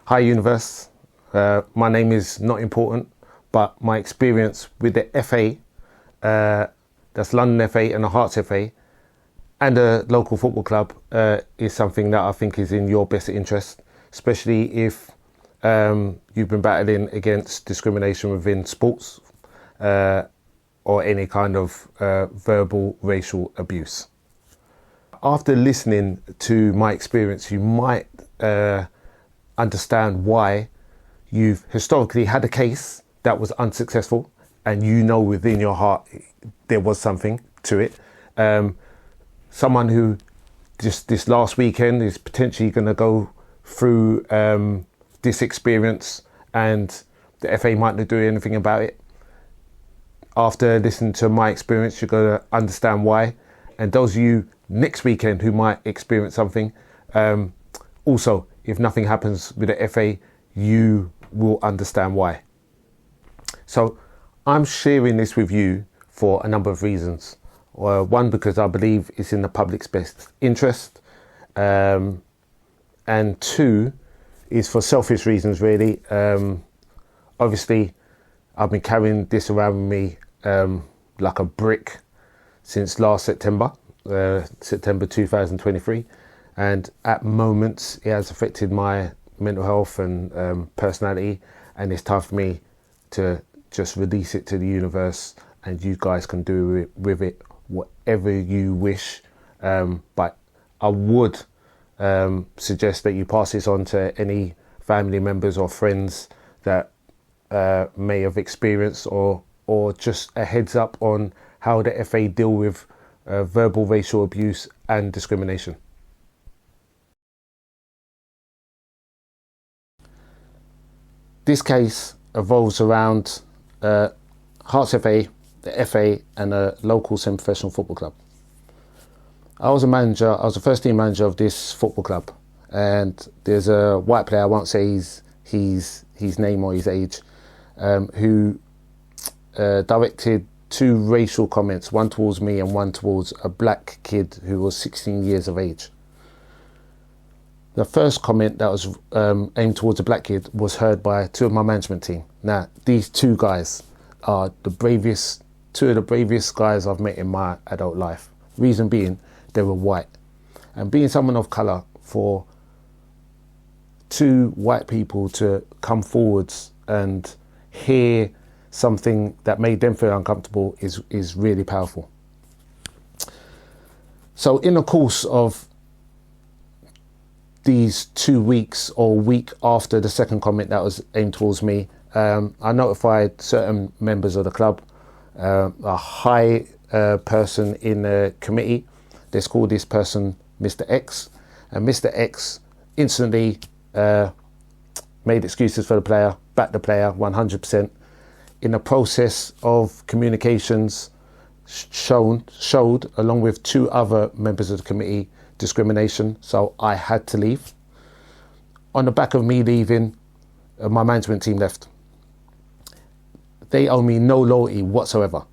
Hi universe, my name is not important, but my experience with the FA, that's London FA and the Hearts FA, and a local football club is something that I think is in your best interest, especially if you've been battling against discrimination within sports or any kind of verbal racial abuse. After listening to my experience, you might understand why you've historically had a case that was unsuccessful, and you know within your heart there was something to it. Someone who just this last weekend is potentially going to go through this experience, and the FA might not do anything about it. After listening to my experience, you're going to understand why. And those of you next weekend who might experience something, also, if nothing happens with the FA, you will understand why. So I'm sharing this with you for a number of reasons. One, because I believe it's in the public's best interest. And two, is for selfish reasons, really. Obviously, I've been carrying this around with me like a brick since last September 2023. And at moments, it has affected my mental health and personality. And it's time for me to just release it to the universe, and you guys can do with it whatever you wish. But I would suggest that you pass this on to any family members or friends that may have experienced, or just a heads up on how the FA deal with verbal racial abuse and discrimination. This case evolves around Hearts FA, the FA, and a local semi-professional football club. I was a first team manager of this football club, and there's a white player, I won't say his name or his age, who directed two racial comments, one towards me and one towards a black kid who was 16 years of age. The first comment that was aimed towards a black kid was heard by two of my management team. Now, these two guys are two of the bravest guys I've met in my adult life. Reason being, they were white. And being someone of colour, for two white people to come forwards and hear something that made them feel uncomfortable is really powerful. So in the course of these 2 weeks or week after the second comment that was aimed towards me, I notified certain members of the club, a high person in the committee. Let's call this person Mr. X. And Mr. X instantly made excuses for the player, backed the player 100%. In the process of communications, showed, along with two other members of the committee, discrimination, so I had to leave. On the back of me leaving, my management team left. They owe me no loyalty whatsoever.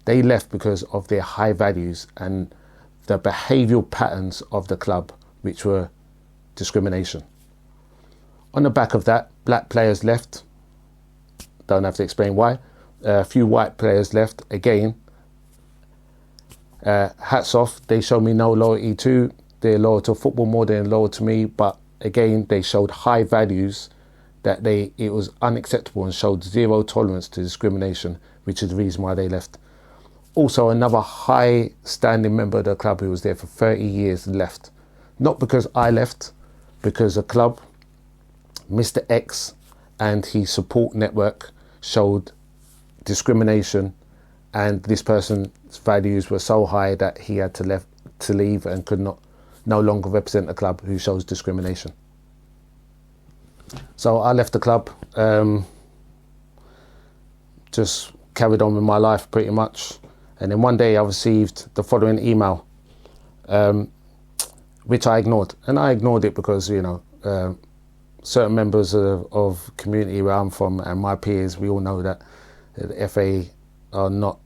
They left because of their high values and the behavioural patterns of the club, which were discrimination. On the back of that, black players left. Don't have to explain why. A few white players left. Again, hats off. They showed me no loyalty too. They're loyal to football more than loyal to me. But again, they showed high values, that it was unacceptable, and showed zero tolerance to discrimination, which is the reason why they left. Also, another high standing member of the club who was there for 30 years left. Not because I left, because the club, Mr. X, and his support network showed discrimination, and this person's values were so high that he had to leave and could no longer represent a club who shows discrimination. So I left the club, just carried on with my life pretty much. And then one day I received the following email, which I ignored. And I ignored it because, certain members of community where I'm from and my peers, we all know that the FA are not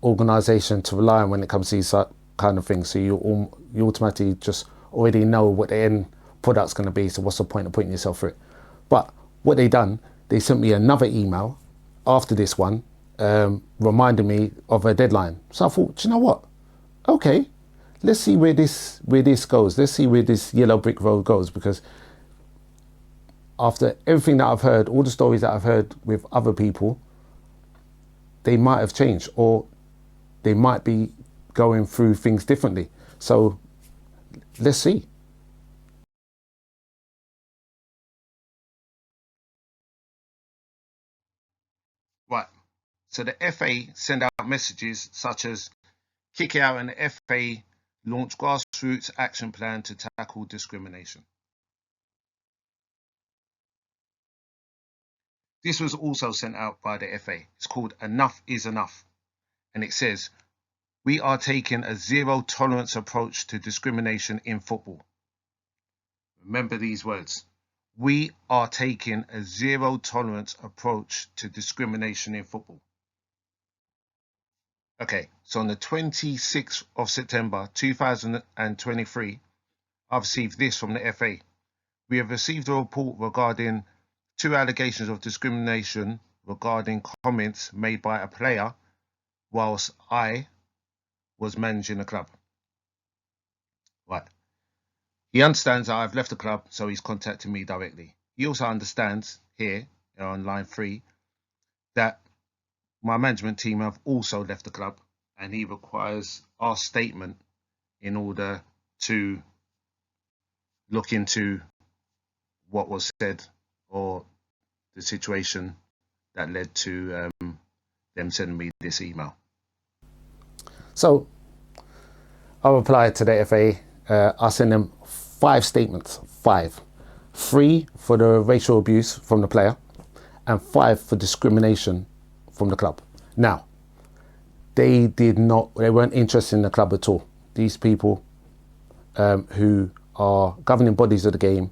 organisation to rely on when it comes to these kind of things. So you automatically just already know what the end product's going to be, so what's the point of putting yourself through it? But what they done, they sent me another email after this one, reminding me of a deadline. So I thought, do you know what? Okay, let's see where this goes. Let's see where this yellow brick road goes, because after everything that I've heard, all the stories that I've heard with other people, they might have changed, or they might be going through things differently. So let's see. Right. So the FA send out messages such as kick out an FA launch grassroots action plan to tackle discrimination. This was also sent out by the FA. It's called Enough is Enough. And it says, we are taking a zero tolerance approach to discrimination in football. Remember these words. We are taking a zero tolerance approach to discrimination in football. Okay, so on the 26th of September 2023, I received this from the FA. We have received a report regarding 2 allegations of discrimination regarding comments made by a player whilst I was managing the club. Right. He understands that I've left the club, so he's contacted me directly. He also understands here on line 3 that my management team have also left the club, and he requires our statement in order to look into what was said or the situation that led to them sending me this email. So I replied to the FA. I sent them 5 statements, 5. 3 for the racial abuse from the player and 5 for discrimination from the club. Now, they weren't interested in the club at all. These people who are governing bodies of the game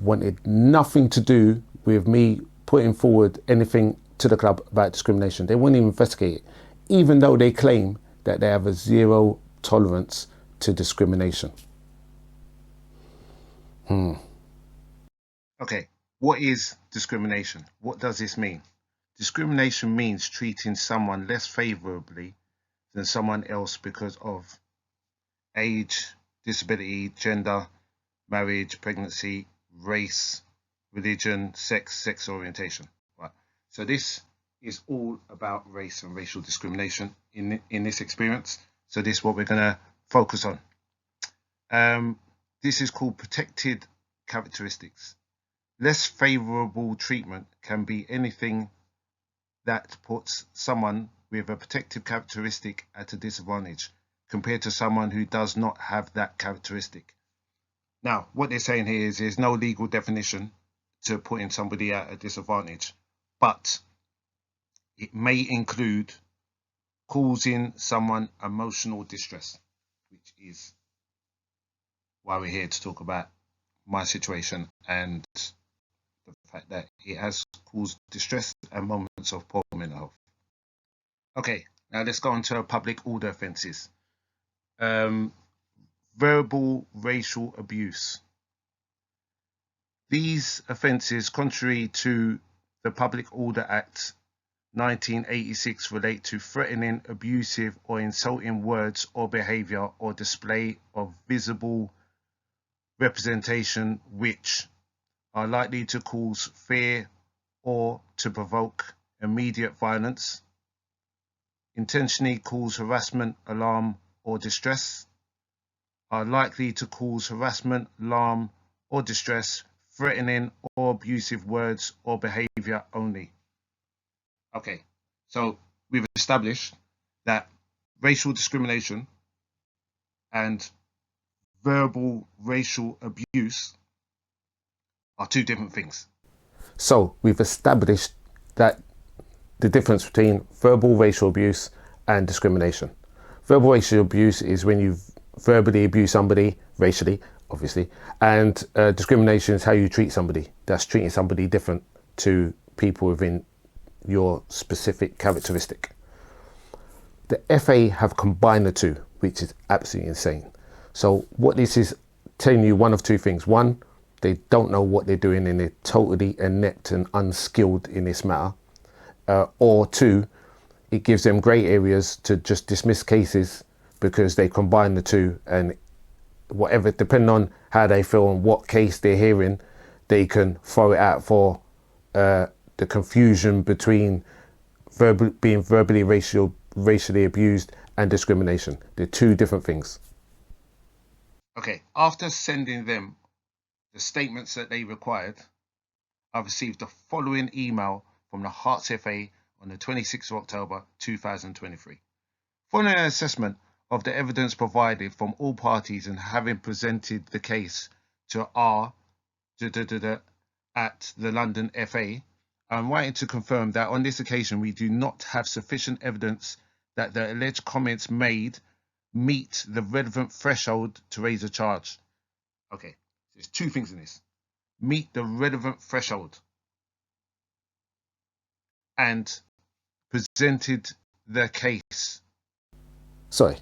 wanted nothing to do with me putting forward anything to the club about discrimination. They wouldn't even investigate it, even though they claim that they have a zero tolerance to discrimination. Okay, what is discrimination? What does this mean? Discrimination means treating someone less favourably than someone else because of age, disability, gender, marriage, pregnancy, race, religion, sex orientation. Right. So this is all about race and racial discrimination in this experience. So this is what we're going to focus on. This is called protected characteristics. Less favourable treatment can be anything that puts someone with a protective characteristic at a disadvantage compared to someone who does not have that characteristic. Now, what they're saying here is there's no legal definition to putting somebody at a disadvantage, but it may include causing someone emotional distress, which is why we're here to talk about my situation and the fact that it has caused distress and moments of poor mental health. Okay, now let's go on to public order offences. Verbal racial abuse. These offences, contrary to the Public Order Act 1986, relate to threatening, abusive or insulting words or behaviour or display of visible representation which are likely to cause fear or to provoke immediate violence, intentionally cause harassment, alarm or distress, are likely to cause harassment, alarm or distress, threatening or abusive words or behaviour only. Okay, so we've established that racial discrimination and verbal racial abuse are 2 different things. So we've established that the difference between verbal racial abuse and discrimination. Verbal racial abuse is when you verbally abuse somebody, racially, obviously, and discrimination is how you treat somebody. That's treating somebody different to people within your specific characteristic. The FA have combined the 2, which is absolutely insane. So what this is telling you, one of two things. One, they don't know what they're doing and they're totally inept and unskilled in this matter. Or two, it gives them grey areas to just dismiss cases because they combine the two, and whatever, depending on how they feel and what case they're hearing, they can throw it out for the confusion between being verbally racially abused and discrimination. They're two different things. Okay, after sending them the statements that they required, I received the following email from the Hearts FA on the 26th of October 2023. Following an assessment of the evidence provided from all parties and having presented the case to at the London FA, I'm writing to confirm that on this occasion we do not have sufficient evidence that the alleged comments made meet the relevant threshold to raise a charge. Okay, there's two things in this. Meet the relevant threshold and presented the case. Sorry.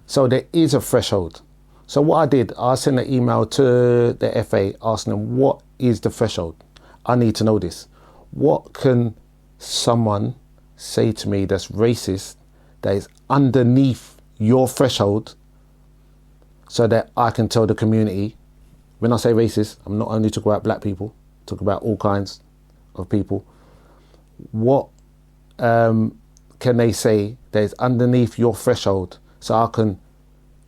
So there is a threshold. So what I did, I sent an email to the FA asking them, what is the threshold? I need to know this. What can someone say to me that's racist, that is underneath your threshold, so that I can tell the community? When I say racist, I'm not only talking about black people, I'm talking about all kinds of people. What can they say that is underneath your threshold, so I can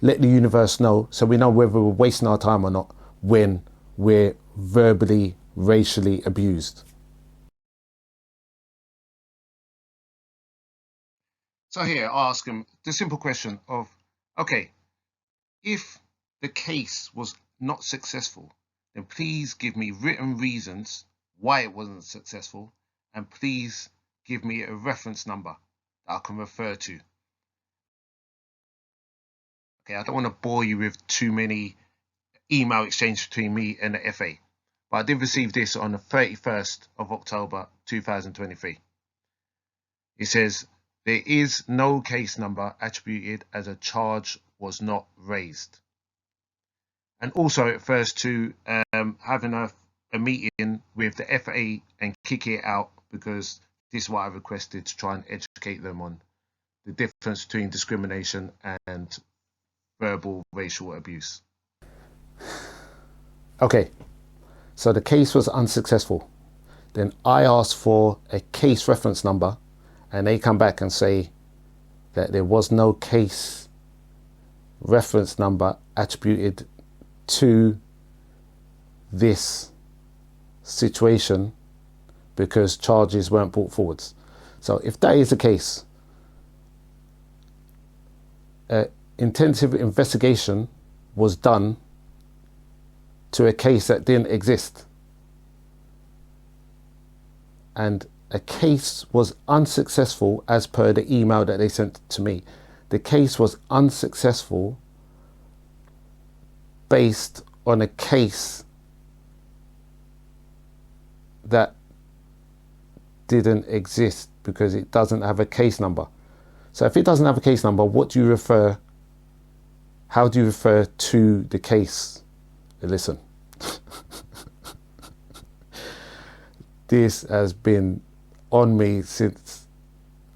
let the universe know, so we know whether we're wasting our time or not when we're verbally, racially abused? So here I ask them the simple question of, okay, if the case was not successful, then please give me written reasons why it wasn't successful, and please give me a reference number that I can refer to. Okay, I don't want to bore you with too many email exchanges between me and the FA, but I did receive this on the 31st of October 2023. It says, there is no case number attributed as a charge was not raised. And also it refers to having a meeting with the FA and kicking it out, because this is what I requested, to try and educate them on the difference between discrimination and verbal racial abuse. Okay, so the case was unsuccessful. Then I asked for a case reference number, and they come back and say that there was no case reference number attributed to this situation because charges weren't brought forwards. So if that is the case, intensive investigation was done to a case that didn't exist, and a case was unsuccessful as per the email that they sent to me. The case was unsuccessful based on a case that didn't exist because it doesn't have a case number. So if it doesn't have a case number, how do you refer to the case? Listen, this has been on me since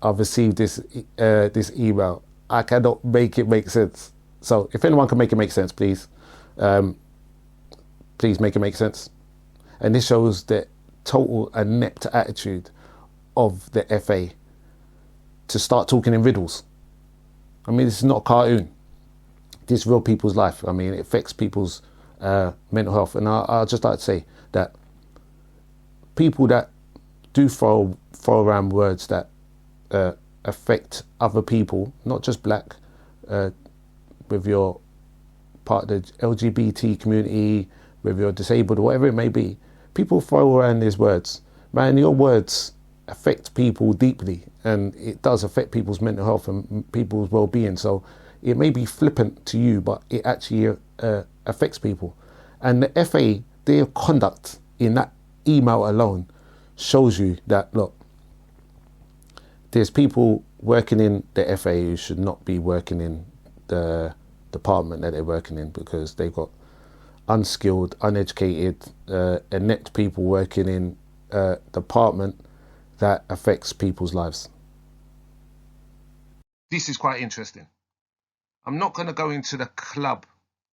I've received this email. I cannot make it make sense. So if anyone can make it make sense, please make it make sense. And this shows the total inept attitude of the FA to start talking in riddles. I mean, this is not a cartoon. This is real people's life. I mean, it affects people's mental health. And I'd just like to say that people that do throw around words that affect other people, not just black, with your part of the LGBT community, whether you're disabled or whatever it may be, people throw around these words. Man, your words affect people deeply, and it does affect people's mental health and people's well-being. So it may be flippant to you, but it actually affects people. And the FA, their conduct in that email alone shows you that, look, there's people working in the FA who should not be working in the department that they're working in, because they've got unskilled, uneducated, inept people working in a department that affects people's lives. This is quite interesting. I'm not going to go into the club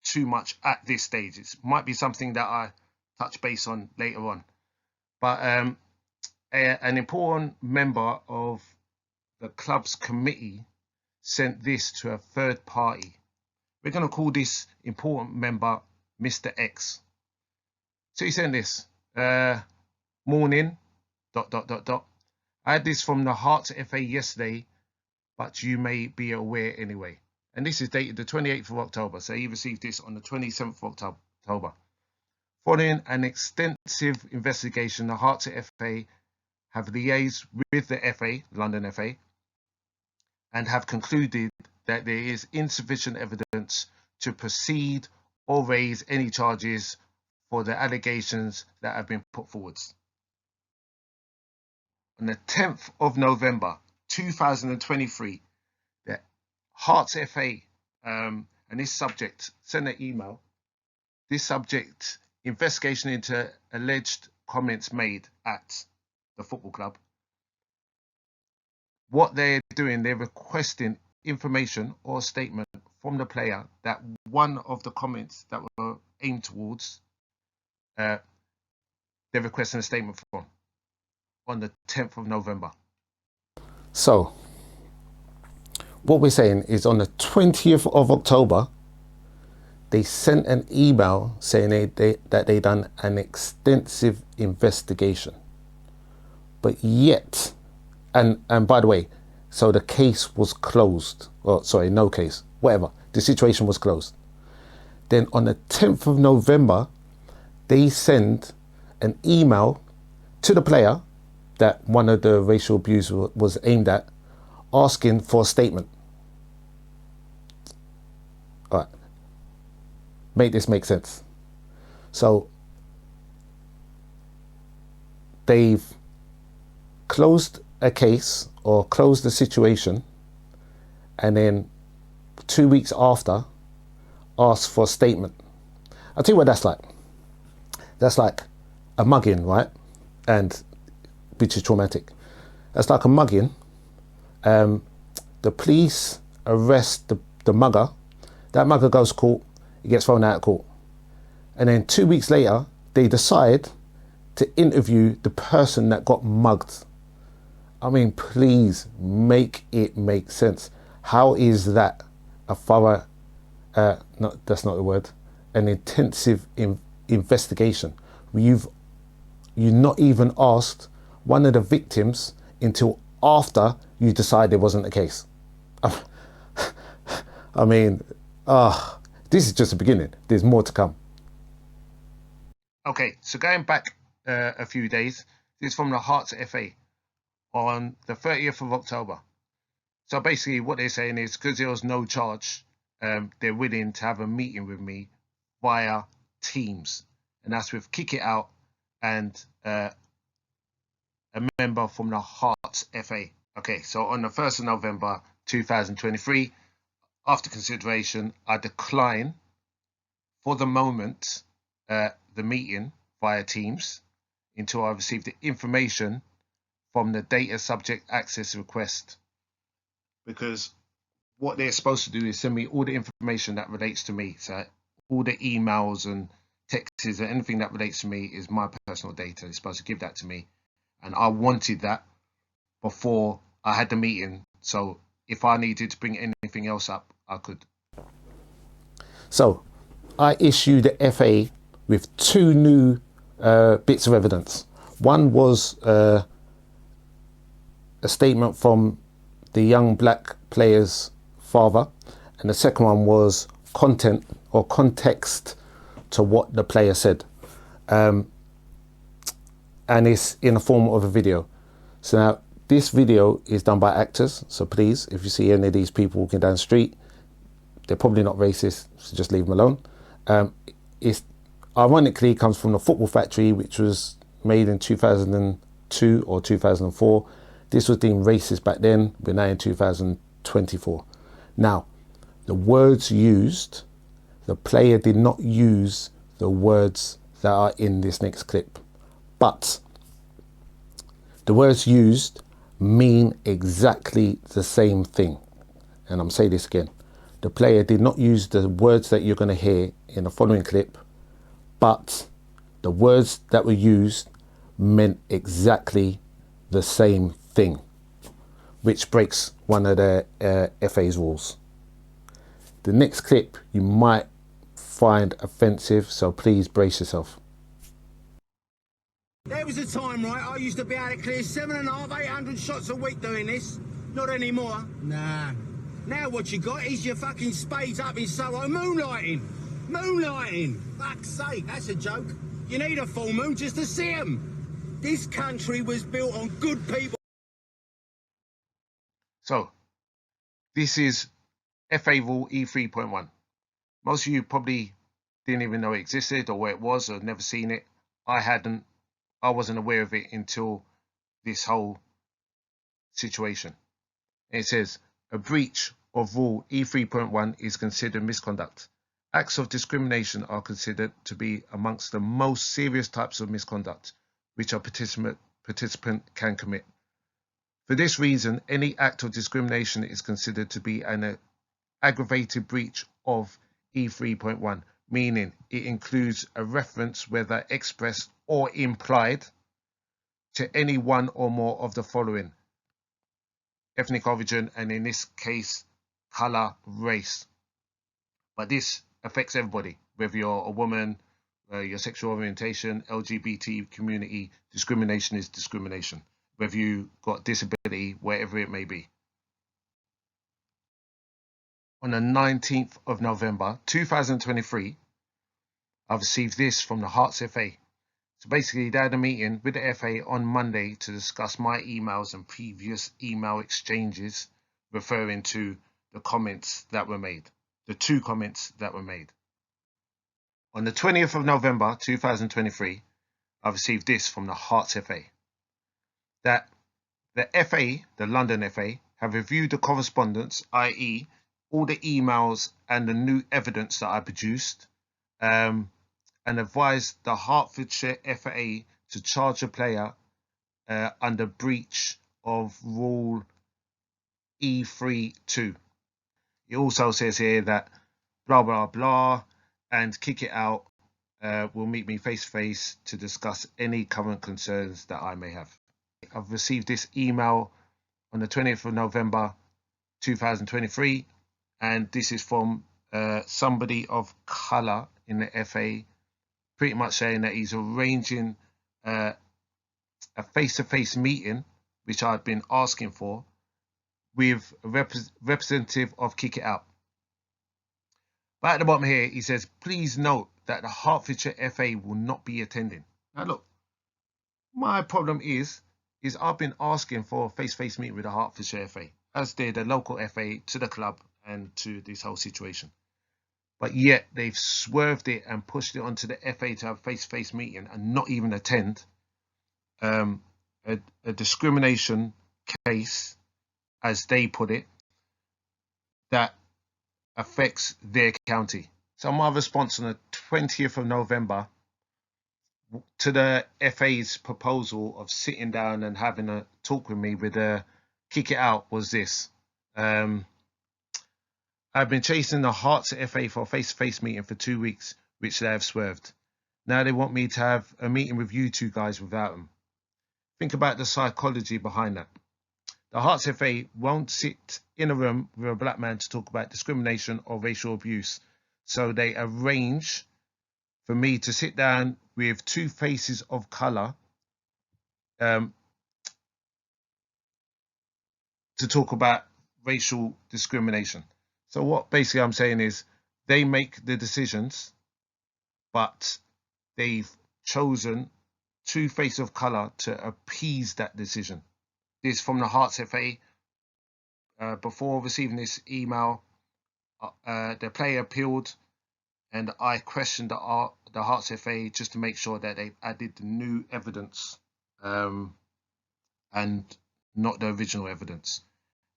too much at this stage. It might be something that I touch base on later on. But an important member of the club's committee sent this to a third party. We're going to call this important member Mr. X. So he sent this. Morning, ... I had this from the Hearts FA yesterday, but you may be aware anyway. And this is dated the 28th of October. So he received this on the 27th of October. Following an extensive investigation, the Hearts FA have liaised with the FA, London FA, and have concluded that there is insufficient evidence to proceed or raise any charges for the allegations that have been put forward. On the 10th of November 2023, the Hearts FA and this subject sent an email. This subject, investigation into alleged comments made at the football club. What they're doing, they're requesting information or statement from the player that one of the comments that were aimed towards, they're requesting a statement from on the 10th of November. So, what we're saying is on the 20th of October, they sent an email saying that they done an extensive investigation. But yet, and by the way, so the case was closed. Or sorry, no case, whatever. The situation was closed. Then on the 10th of November, they send an email to the player that one of the racial abuse was aimed at, asking for a statement. All right. Make this make sense. So they've closed a case or closed the situation, and then 2 weeks after asked for a statement. I'll tell you what that's like. That's like a mugging, right? And which is traumatic. That's like a mugging. The police arrest the mugger. That mugger goes to court. He gets thrown out of court. And then 2 weeks later, they decide to interview the person that got mugged. I mean, please make it make sense. How is that a thorough, no, that's not the word, an intensive investigation? You've not even asked one of the victims until after you decide there wasn't a case. I mean, this is just the beginning. There's more to come. Okay, so going back a few days, this is from the Hearts FA on the 30th of October. So basically what they're saying is, because there was no charge, they're willing to have a meeting with me via Teams. And that's with Kick It Out and a member from the Hearts FA. Okay, so on the 1st of November 2023, after consideration, I decline for the moment the meeting via Teams until I receive the information from the data subject access request. Because what they're supposed to do is send me all the information that relates to me. So all the emails and texts and anything that relates to me is my personal data. They're supposed to give that to me. And I wanted that before I had the meeting. So if I needed to bring anything else up, I could. So I issued the FA with two new bits of evidence. One was a statement from the young black player's father, and the second one was content or context to what the player said, and it's in the form of a video. So now this video is done by actors, so please, if you see any of these people walking down the street, they're probably not racist, so just leave them alone. It's ironically comes from the Football Factory, which was made in 2002 or 2004. This was deemed racist back then. We're now in 2024. Now, The words used, the player did not use the words that are in this next clip, but the words used mean exactly the same thing. And I'm saying this again. The player did not use the words that you're going to hear in the following clip, but the words that were used meant exactly the same thing, which breaks one of the FA's rules. The next clip you might find offensive, so please brace yourself. There was a time, right, I used to be able to clear 750, 800 shots a week doing this. Not anymore. Nah. Now what you got is your fucking spades up in Soho moonlighting. Moonlighting. Fuck's sake, that's a joke. You need a full moon just to see them. This country was built on good people. So, this is FA Rule E3.1. Most of you probably didn't even know it existed or where it was or never seen it. I wasn't aware of it until this whole situation. And it says, a breach of Rule E3.1 is considered misconduct. Acts of discrimination are considered to be amongst the most serious types of misconduct which a participant can commit. For this reason, any act of discrimination is considered to be an aggravated breach of E3.1, meaning it includes a reference, whether expressed or implied, to any one or more of the following: ethnic origin, and in this case, color, race. But this affects everybody, whether you're a woman, your sexual orientation, LGBT community. Discrimination is discrimination, whether you got disability, wherever it may be. On the 19th of November 2023, I received this from the Hearts FA. So basically, they had a meeting with the FA on Monday to discuss my emails and previous email exchanges referring to the comments that were made, the 2 comments that were made. On the 20th of November 2023, I received this from the Hearts FA, that the FA, the London FA, have reviewed the correspondence, i.e. all the emails and the new evidence that I produced, and advised the Hertfordshire FA to charge a player under breach of Rule E3.2. It also says here that blah, blah, blah, and Kick It Out will meet me face to face to discuss any current concerns that I may have. I've received this email on the 20th of November 2023, and this is from somebody of colour in the FA, pretty much saying that he's arranging a face-to-face meeting, which I've been asking for, with a representative of Kick It Out. But at the bottom here, he says, please note that the Hertfordshire FA will not be attending. Now look, my problem is I've been asking for a face-to-face meeting with the Hertfordshire FA, as did the local FA to the club and to this whole situation. But yet they've swerved it and pushed it onto the FA to have a face-to-face meeting and not even attend a discrimination case, as they put it, that affects their county. So my response on the 20th of November to the FA's proposal of sitting down and having a talk with me with a Kick It Out was this. I've been chasing the Hearts FA for a face-to-face meeting for 2 weeks, which they have swerved. Now they want me to have a meeting with you 2 guys without them. Think about the psychology behind that. The Hearts FA won't sit in a room with a black man to talk about discrimination or racial abuse. So they arrange for me to sit down with 2 faces of colour to talk about racial discrimination. So what basically I'm saying is they make the decisions, but they've chosen 2 faces of colour to appease that decision. This from the Hearts FA. Before receiving this email, the player appealed, and I questioned the Hearts FA just to make sure that they've added the new evidence and not the original evidence.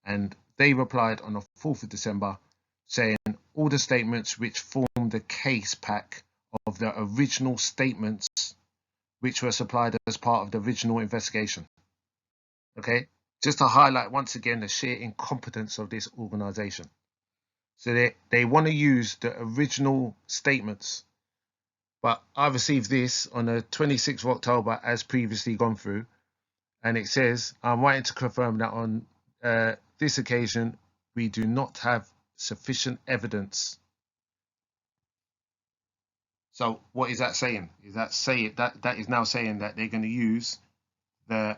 And they replied on the 4th of December saying all the statements which form the case pack of the original statements which were supplied as part of the original investigation. Okay, just to highlight once again the sheer incompetence of this organisation. So they want to use the original statements, but I received this on the 26th of October as previously gone through, and it says, I'm writing to confirm that on this occasion we do not have sufficient evidence. So what is that saying? Is that that is now saying that they're going to use the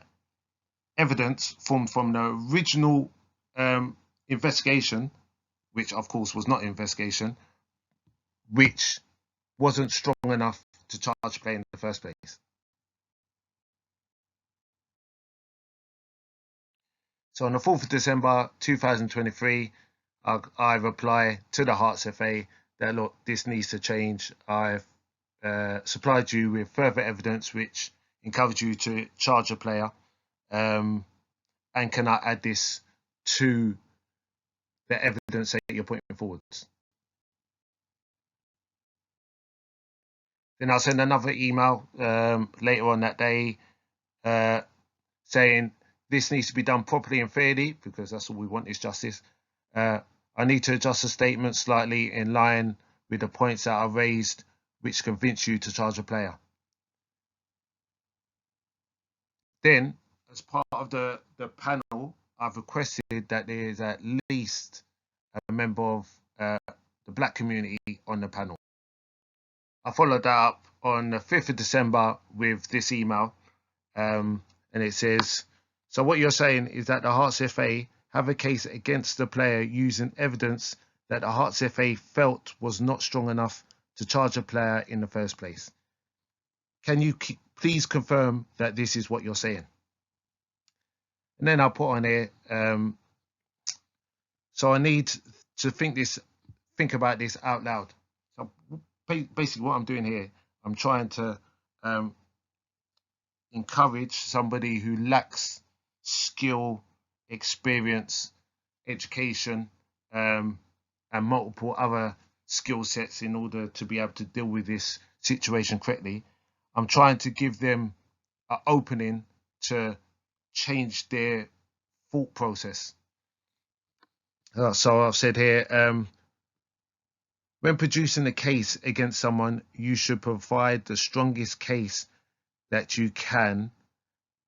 evidence formed from the original investigation, which of course was not an investigation, which wasn't strong enough to charge play in the first place. So on the 4th of December 2023, I reply to the Hearts FA that, look, this needs to change. I've supplied you with further evidence which encourage you to charge a player, and can I add this to the evidence that you're putting forwards? Then I'll send another email later on that day saying this needs to be done properly and fairly, because that's all we want is justice. I need to adjust the statement slightly in line with the points that are raised which convince you to charge a player. Then, as part of the panel, I've requested that there is at least a member of the black community on the panel. I followed that up on the 5th of December with this email, and it says, so what you're saying is that the Hearts FA have a case against the player using evidence that the Hearts FA felt was not strong enough to charge a player in the first place. Can you please confirm that this is what you're saying? And then I'll put on here, so I need to think about this out loud. So basically what I'm doing here, I'm trying to encourage somebody who lacks skill, experience, education, and multiple other skill sets in order to be able to deal with this situation correctly. I'm trying to give them an opening to change their thought process. So I've said here, when producing a case against someone, you should provide the strongest case that you can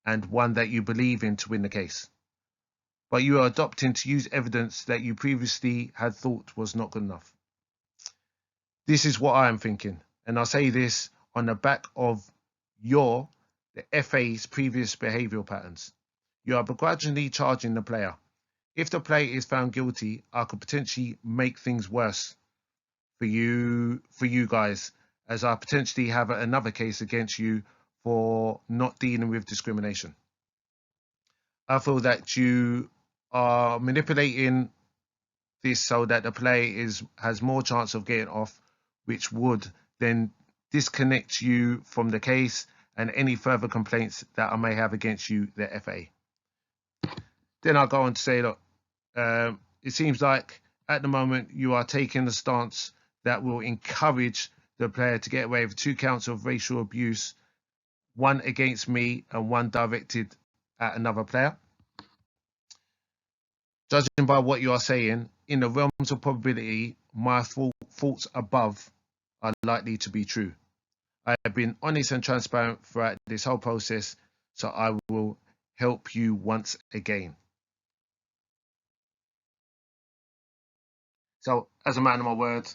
and one that you believe in to win the case. But you are adopting to use evidence that you previously had thought was not good enough. This is what I am thinking, and I say this on the back of the FA's previous behavioural patterns. You are begrudgingly charging the player. If the player is found guilty, I could potentially make things worse for you guys, as I potentially have another case against you for not dealing with discrimination. I feel that you are manipulating this so that the player has more chance of getting off, which would then disconnect you from the case and any further complaints that I may have against you, the FA. Then I'll go on to say, look, it seems like at the moment you are taking a stance that will encourage the player to get away with 2 counts of racial abuse, one against me and one directed at another player. Judging by what you are saying, in the realms of probability, my thoughts above are likely to be true. I have been honest and transparent throughout this whole process, so I will help you once again. So, as a man of my word,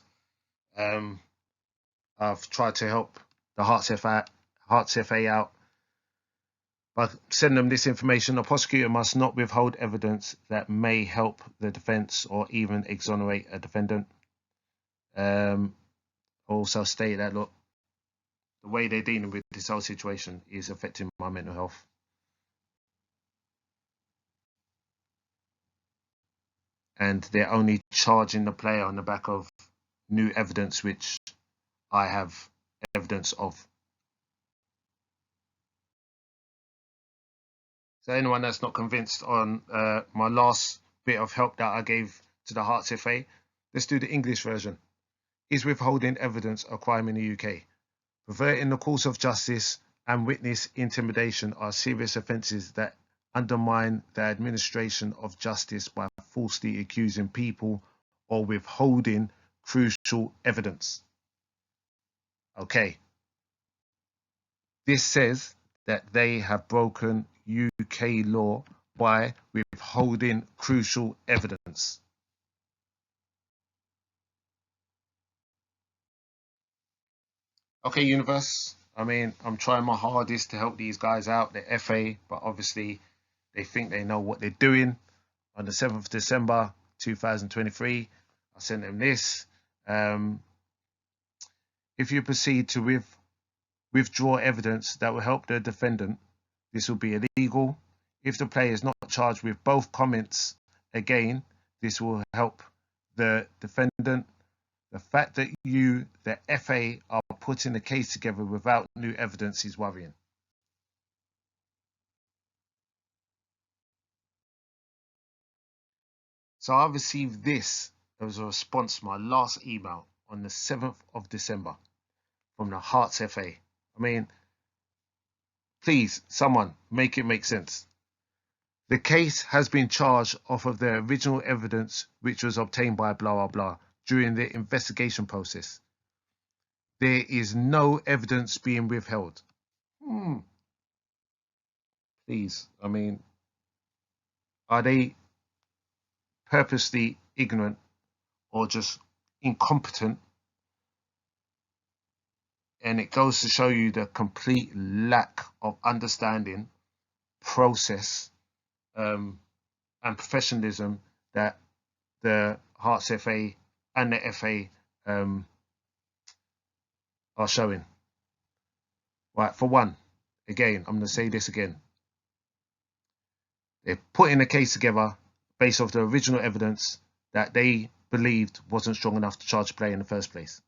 I've tried to help the Hearts FA out by sending them this information. A prosecutor must not withhold evidence that may help the defence or even exonerate a defendant. Also state that, look, the way they're dealing with this whole situation is affecting my mental health. And they're only charging the player on the back of new evidence, which I have evidence of. So anyone that's not convinced on my last bit of help that I gave to the Hearts FA, Let's do the English version. Is withholding evidence a crime in the UK? Perverting the course of justice and witness intimidation are serious offences that undermine the administration of justice by falsely accusing people or withholding crucial evidence. Okay. This says that they have broken UK law by withholding crucial evidence. Okay, universe. I mean, I'm trying my hardest to help these guys out, the FA, but obviously they think they know what they're doing. On the 7th of December 2023, I sent them this. If you proceed to withdraw evidence that will help the defendant, this will be illegal. If the player is not charged with both comments, again, this will help the defendant. The fact that you, the FA, are putting the case together without new evidence is worrying. So I received this as a response to my last email on the 7th of December from the Hearts FA. I mean, please, someone, make it make sense. The case has been charged off of the original evidence which was obtained by blah, blah, blah during the investigation process. There is no evidence being withheld. Please, I mean, are they purposely ignorant or just incompetent? And it goes to show you the complete lack of understanding, process, and professionalism that the Hearts FA and the FA are showing. Right, for one, again, I'm going to say this again. They're putting a case together based off the original evidence that they believed wasn't strong enough to charge the player in the first place.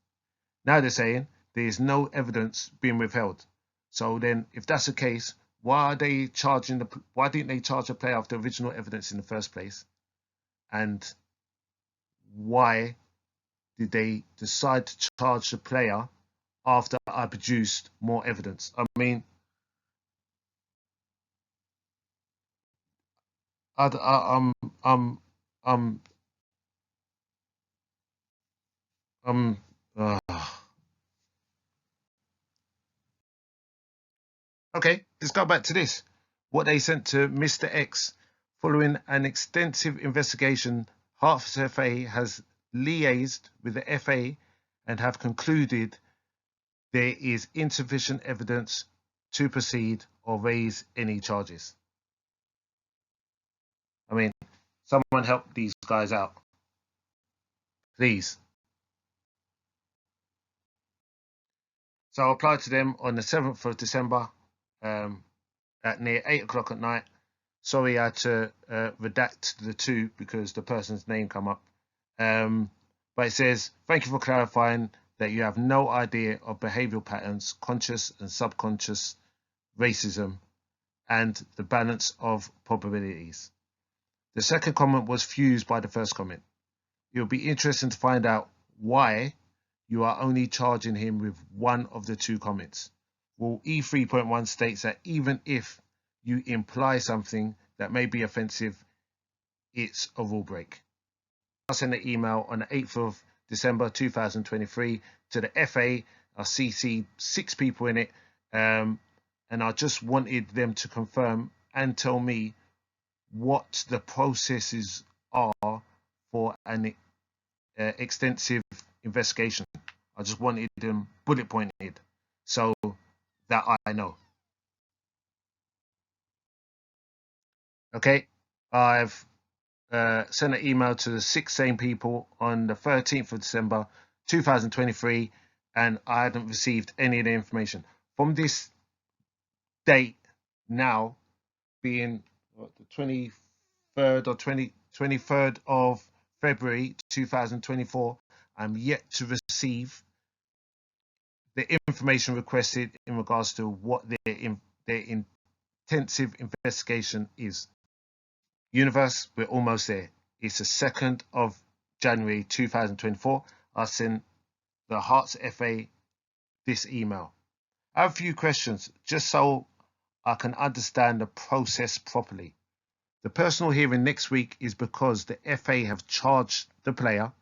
Now they're saying there is no evidence being withheld. So then, if that's the case, why didn't they charge the player of the original evidence in the first place? And why did they decide to charge the player after I produced more evidence? I mean, Okay, let's go back to this. What they sent to Mr. X. Following an extensive investigation, Hearts FA has liaised with the FA and have concluded there is insufficient evidence to proceed or raise any charges. I mean, someone help these guys out, please. So I applied to them on the 7th of December at near 8 o'clock at night. Sorry, I had to redact the two because the person's name come up. But it says, thank you for clarifying that you have no idea of behavioural patterns, conscious and subconscious racism, and the balance of probabilities. The second comment was fused by the first comment. It will be interesting to find out why you are only charging him with one of the two comments. Rule E3.1 states that even if you imply something that may be offensive, it's a rule break. I sent an email on the 8th of December 2023 to the FA. I CC'd 6 people in it, and I just wanted them to confirm and tell me what the processes are for an extensive investigation. I just wanted them bullet pointed so that I know. Okay, I've sent an email to the 6 same people on the 13th of December 2023, and I hadn't received any of the information. From this date now being the 23rd or 23rd of February 2024, I'm yet to receive the information requested in regards to what their intensive investigation is. Universe, we're almost there. It's the 2nd of January 2024, I sent the Hearts FA this email. I have a few questions just so I can understand the process properly. The personal hearing next week is because the FA have charged the player,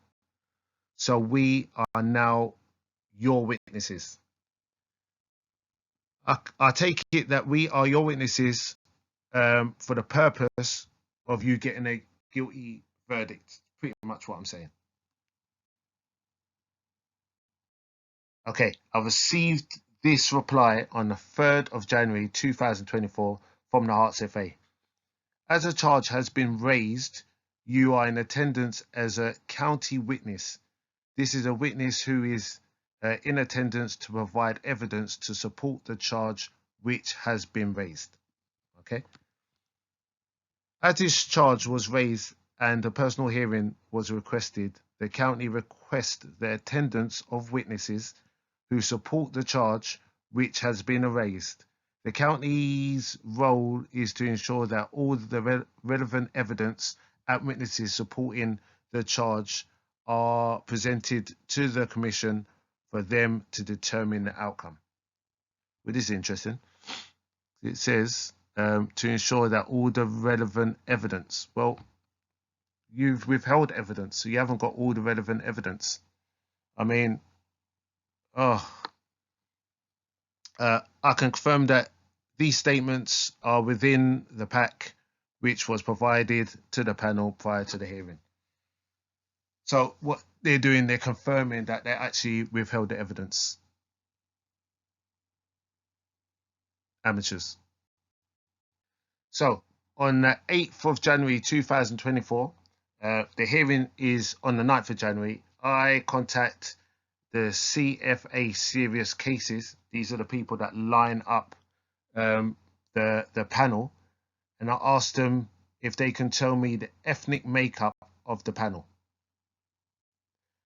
so we are now your witnesses. I take it that we are your witnesses for the purpose of you getting a guilty verdict. Pretty much what I'm saying. Okay, I received this reply on the 3rd of January 2024 from the Hearts FA. As a charge has been raised, you are in attendance as a county witness. This is a witness who is in attendance to provide evidence to support the charge which has been raised. Okay. As this charge was raised and a personal hearing was requested, the county requests the attendance of witnesses who support the charge which has been raised. The county's role is to ensure that all the relevant evidence and witnesses supporting the charge are presented to the Commission for them to determine the outcome. Well, this is interesting. It says to ensure that all the relevant evidence. Well, you've withheld evidence, so you haven't got all the relevant evidence. I mean, I confirm that these statements are within the pack which was provided to the panel prior to the hearing. So what they're doing, they're confirming that they actually withheld the evidence. Amateurs. So on the 8th of January 2024, the hearing is on the 9th of January. I contact the CFA serious cases. These are the people that line up the panel, and I asked them if they can tell me the ethnic makeup of the panel.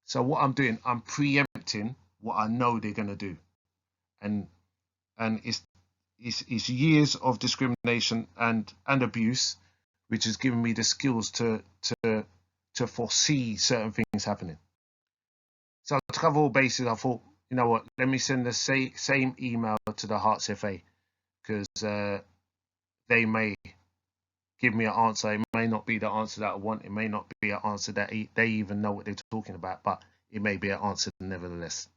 So what I'm doing, I'm preempting what I know they're going to do, and it's years of discrimination and abuse, which has given me the skills to foresee certain things happening. So to cover all bases, I thought, you know what, let me send the same email to the Hearts FA, because they may give me an answer. It may not be the answer that I want. It may not be an answer that they even know what they're talking about, but it may be an answer nevertheless.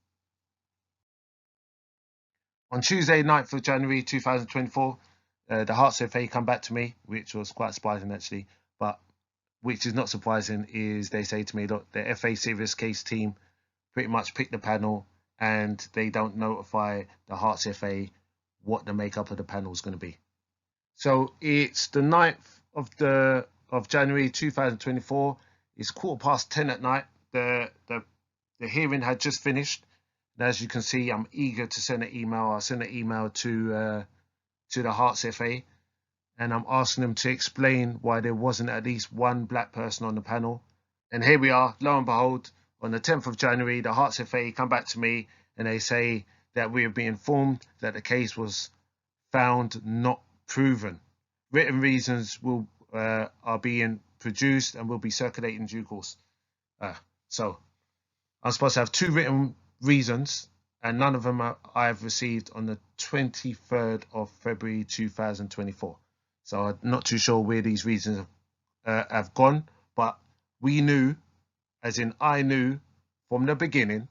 On Tuesday, 9th of January 2024, the Hearts FA come back to me, which was quite surprising actually, but which is not surprising is they say to me, look, the FA serious case team pretty much picked the panel and they don't notify the Hearts FA what the makeup of the panel is going to be. So it's the 9th of January 2024. It's 10:15 at night. The hearing had just finished. And as you can see, I'm eager to send an email. I sent an email to the Hearts FA, and I'm asking them to explain why there wasn't at least one black person on the panel. And here we are, lo and behold, on the 10th of January, the Hearts FA come back to me and they say that we have been informed that the case was found not proven. Written reasons are being produced and will be circulated in due course. So I'm supposed to have 2 written reasons, and none of them I've received on the 23rd of February 2024. So I'm not too sure where these reasons have gone, but we knew, as in I knew from the beginning,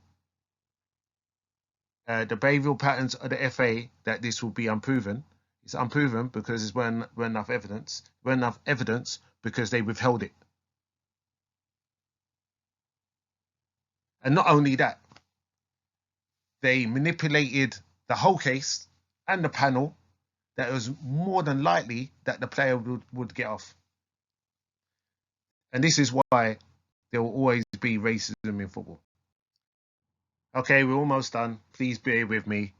the behavioural patterns of the FA, that this will be unproven. It's unproven because there's weren't enough evidence. Weren't enough evidence because they withheld it. And not only that, they manipulated the whole case and the panel, that it was more than likely that the player would get off. And this is why there will always be racism in football. Okay, we're almost done. Please bear with me.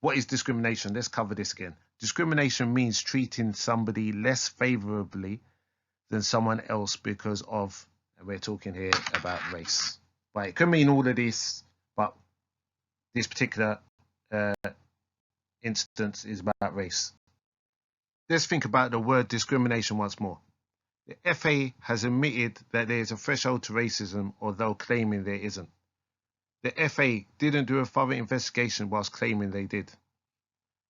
What is discrimination? Let's cover this again. Discrimination means treating somebody less favourably than someone else because of, and we're talking here about race. Right, it could mean all of this, but this particular instance is about race. Let's think about the word discrimination once more. The FA has admitted that there is a threshold to racism, although claiming there isn't. The FA didn't do a thorough investigation whilst claiming they did.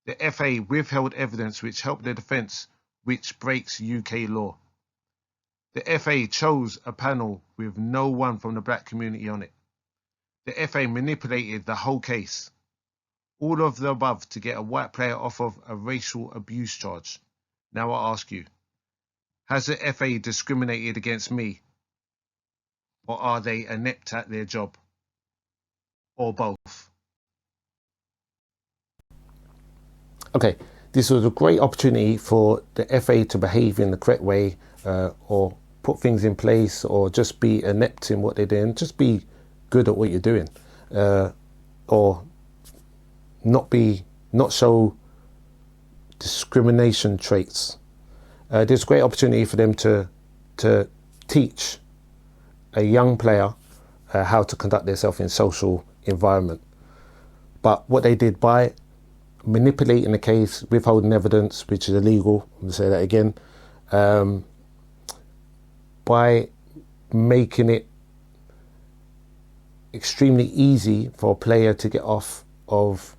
The FA withheld evidence which helped the defence, which breaks UK law. The FA chose a panel with no one from the black community on it. The FA manipulated the whole case. All of the above to get a white player off of a racial abuse charge. Now I ask you, has the FA discriminated against me? Or are they inept at their job? Or both? Okay, this was a great opportunity for the FA to behave in the correct way, or put things in place, or just be inept in what they're doing. Just be good at what you're doing, or not show discrimination traits. There's a great opportunity for them to teach a young player how to conduct themselves in social environment. But what they did by manipulating the case, withholding evidence, which is illegal, I'm going to say that again, by making it extremely easy for a player to get off of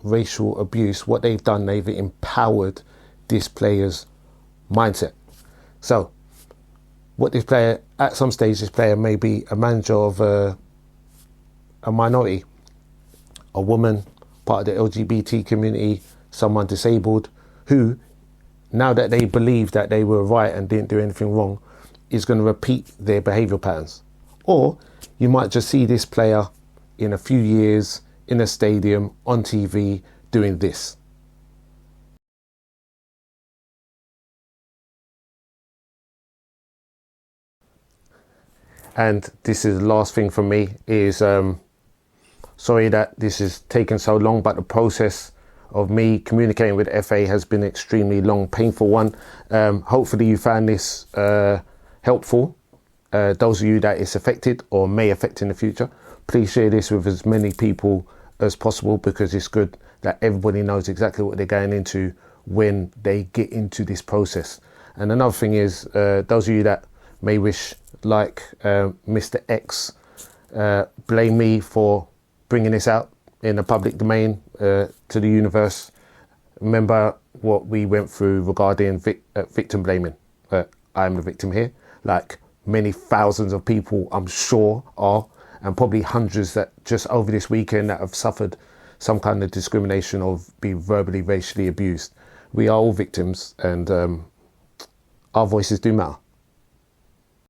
racial abuse, what they've done, they've empowered this player's mindset. So what this player, at some stage, this player may be a manager of a minority, a woman, part of the LGBT community, someone disabled, who, now that they believe that they were right and didn't do anything wrong, is going to repeat their behavioural patterns. Or you might just see this player in a few years in a stadium on TV doing this. And this is the last thing from me is, sorry that this has taken so long, but the process of me communicating with FA has been extremely long, painful one. Hopefully you found this helpful. Those of you that it's affected or may affect in the future, please share this with as many people as possible, because it's good that everybody knows exactly what they're going into when they get into this process. And another thing is, those of you that may wish, like Mr. X, blame me for bringing this out in the public domain to the universe. Remember what we went through regarding victim blaming. I'm a victim here, like many thousands of people I'm sure are, and probably hundreds that just over this weekend that have suffered some kind of discrimination or be verbally, racially abused. We are all victims, and our voices do matter.